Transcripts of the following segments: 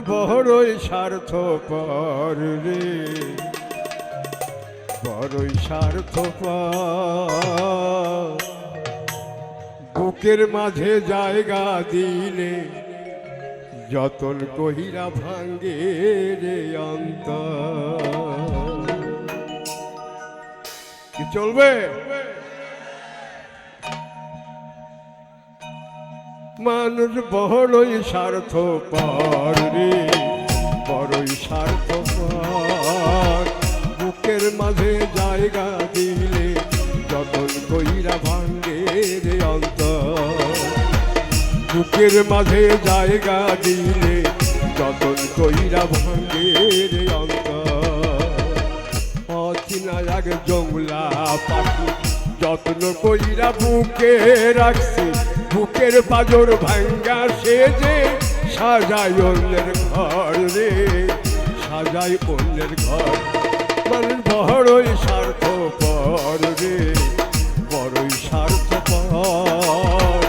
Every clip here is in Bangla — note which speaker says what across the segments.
Speaker 1: বড়ই স্বার্থপর রে, বড়ই স্বার্থপর। বুকের মাঝে জায়গা দিলে যতন কহিরা ভাঙ্গে রে অন্তর। কি চলবে? মানুষ বড়ই স্বার্থপর রে, বড়ই স্বার্থপর। বুকের মাঝে জায়গা দিলে যতন কইরা ভাঙ্গে রে অন্তর। বুকের মাঝে জায়গা দিলে যতন কইরা ভাঙ্গে রে অন্তর। অচিনা এক জংলা পাখি যত্ন কইরা বুকে রাখছি, বুকের পাজর ভাঙ্গা সেজে সাজাই অন্যের ঘর রে, সাজাই অন্যের ঘর। মানুষ বড়ই স্বার্থপর রে, বড়ই স্বার্থপর।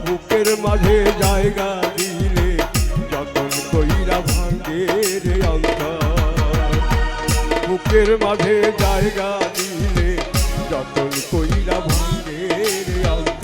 Speaker 1: বুকের মাঝে জায়গা দিলে যতন কইরা ভাঙ্গে রে অন্তর। বুকের মাঝে জায়গা দিলে যতন কইরা ভাঙ্গে রে অন্তর।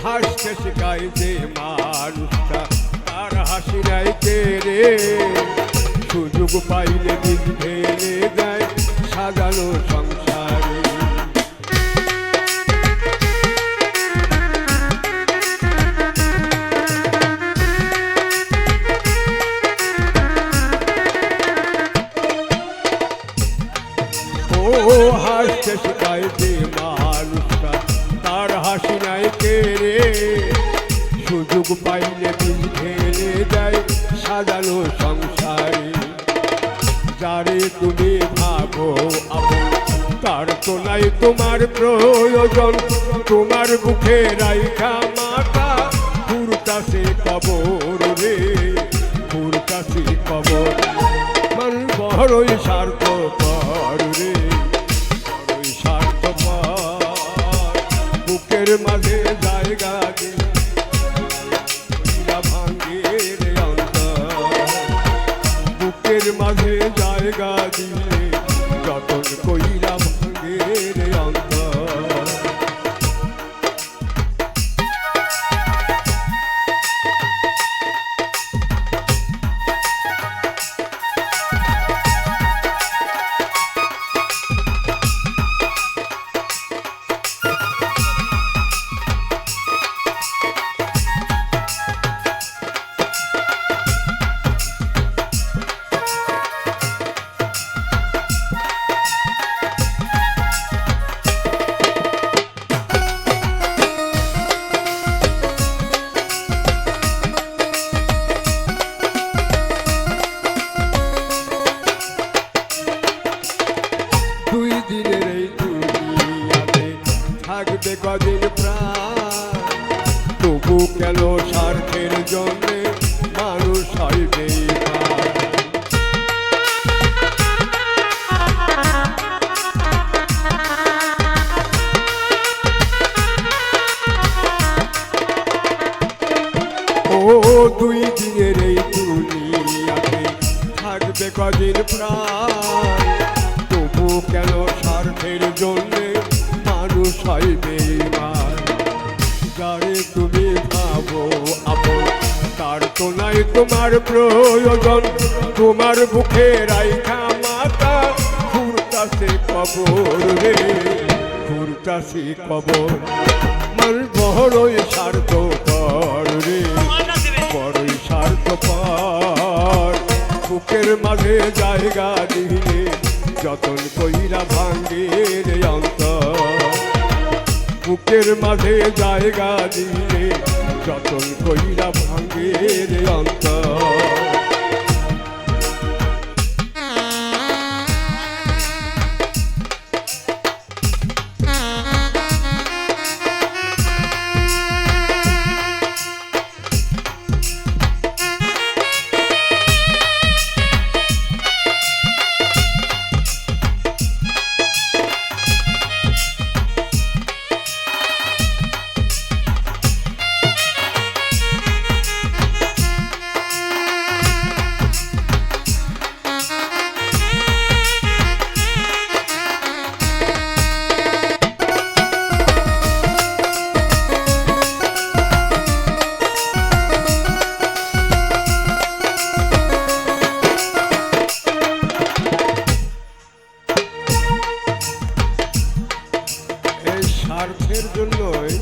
Speaker 1: হাসতে শেখায় যে মানুষটা, তার হাসি নাই কে রে। সুযোগ পাইলে বীজ ঢেলে যায় সাজানো সংসারে। ও হাসতে শেখায় যে মানুষটা, তার হাসি নাই কে রে। সুযোগ পাইলে বীজ ঢেলে যায় সাজানো সংসারে। যারে তুমি ভাবো আপন, তার তো নাই তোমার প্রয়োজন। তোমার বুকে রাইখা মাথা ঘুরতাছে কবর রে, ঘুরতাছে কবর। মানুষ বড়ই স্বার্থপর রে, বড়ই স্বার্থপর। বুকের মাঝে জায়গা দিলে ভাঙ্গে রে অন্তর। বুকের মাঝে জায়গা দিলে যতন কইরা ভাঙ্গে রে অন্তর। দুই দিনের এই দুনিয়াতে থাকবে কদিন প্রাণ, তবু কেন স্বার্থের জন্যে মানুষ হয় বেঈমান। ও দুই দিনের এই দুনিয়াতে থাকবে কদিন প্রাণ, তবু কেন স্বার্থের জন্যে মানুষ হয় বেঈমান। যারে তুমি ভাবো আপন, তার তো নাই তোমার প্রয়োজন। তোমার বুকে রাইখা মাথা ঘুরতাছে কবর রে, ঘুরতাছে কবর। মানুষ বড়ই স্বার্থপর রে, বড়ই স্বার্থপর। বুকের মাঝে জায়গা দিলে যতন কইরা ভাঙ্গে রে অন্তর, বুকের মাঝে জায়গা দিলে যতন কইরা ভাঙ্গে রে অন্তর। স্বার্থের জন্যই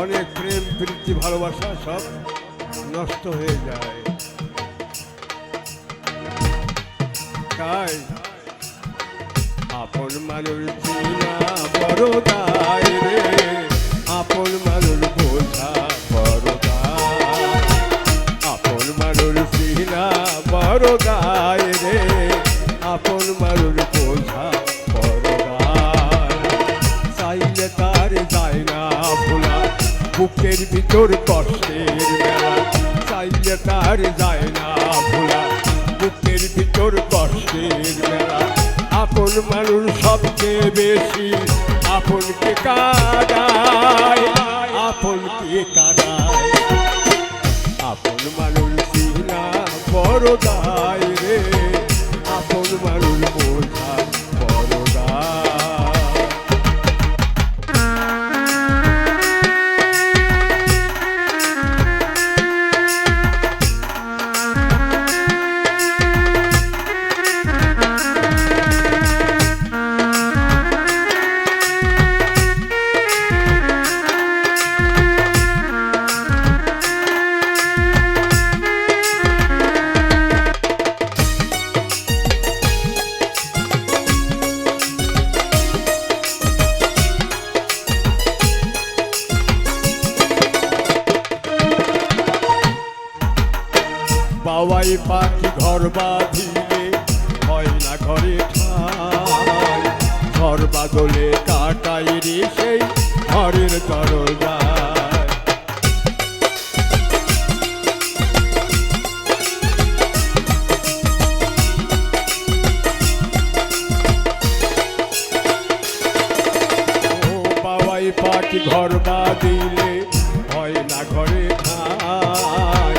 Speaker 1: অনেক প্রেম প্রীতি ভালোবাসা সব নষ্ট হয়ে যায়। তাই আপন মানুষ চিনা বড় দায় রে, আপন মানুষ বোঝা বড় দায়, আপন মানুষ চিনা বড় দায় রে, আপন মানুষ বোঝা বড় দায়। চাইলে তার যায় না ভোলা বুকের ভিতর কষ্টের মেলা, চাইলে তার যায় না ভোলা বুকের ভিতর কষ্টের মেলা। আপন মানুষ সবচেয়ে বেশি আপনকে কাঁদায়, আপনকে কাঁদায়, আপন মানুষ চিনা বড় দায় রে, আপন মানুষ বোঝা বড় দায়। বাবাই পাখি ঘর বাঁধিলে হয় না ঘরে ঠাই, ঘর বাদলে কাটাই রে সেই ঘরের দরজায়। ও বাবাই পাখি ঘর বাঁধিলে হয় না ঘরে ঠাই,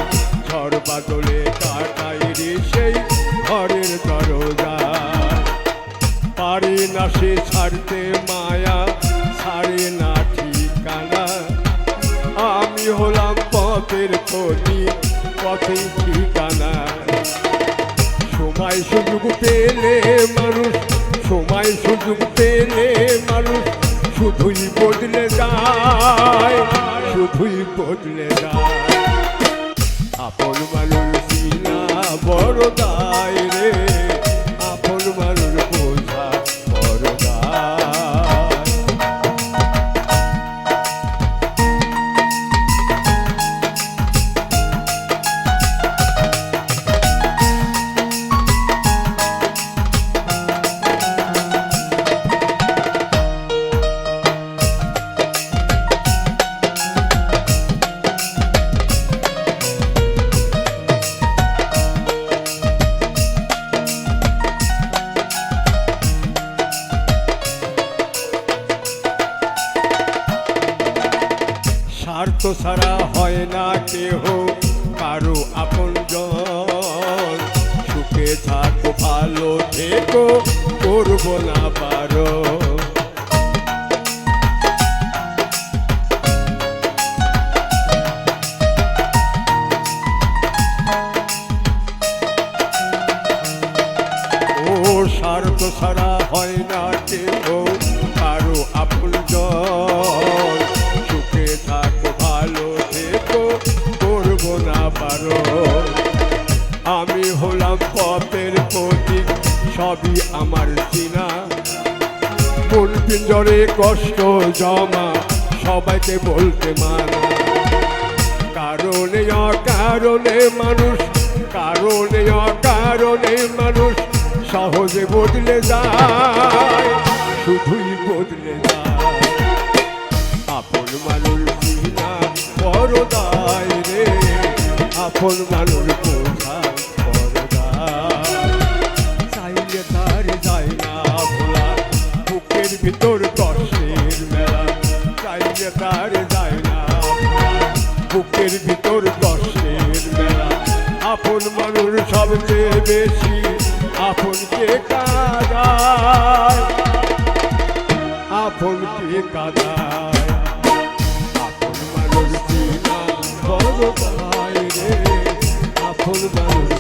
Speaker 1: ঘর বাদলে কাটাই রে সেই ঘরের দরজায়। পারে না সে ছাড়তে মায়া, ছাড়ে না ঠিকানা, আমি হলাম পথের কলি পথের ঠিকানা। সময় সুযোগ পেলে মানুষ, সময় সুযোগ পেলে মানুষ শুধুই বদলে যায়, শুধুই বদলে যায়। আপন মানুষ চিনা বড় দায় রে, আপন মানুষ বোঝা বড় দায়। স্বার্থ ছাড়া হয় না কেহ কারো আপনজন, সুখে থাকো ভালো থেকো করবো না পারো। ও স্বার্থ ছাড়া হয় না কেহ কারো আপনজন, সুখে থাকো ভালো থেকো করবো না পারো। আমি হলাম মহব্বতের প্রতীক সবই আমার চিনা। মন পিঞ্জরে কষ্ট জমা সবাইকে বলতে মানা। কারণে অকারণে মানুষ, কারণে অকারণে মানুষ সহজে বদলে যায়, শুধুই বদলে যায়। আপন মানুষ চিনা বড় দায় রে, আপন মানুষ বোঝা বড় দায়। চাইলে তার যায় না ভোলা, বুকের ভিতর কষ্টের মেলা। চাইলে তার যায় না ভোলা, বুকের ভিতর কষ্টের মেলা। আপন মানুষ সবচেয়ে বেশি আপনকে কাঁদায়, আপনকে কাঁদায়। আপন মানুষ চিনা বড় দায় রে, আপন মানুষ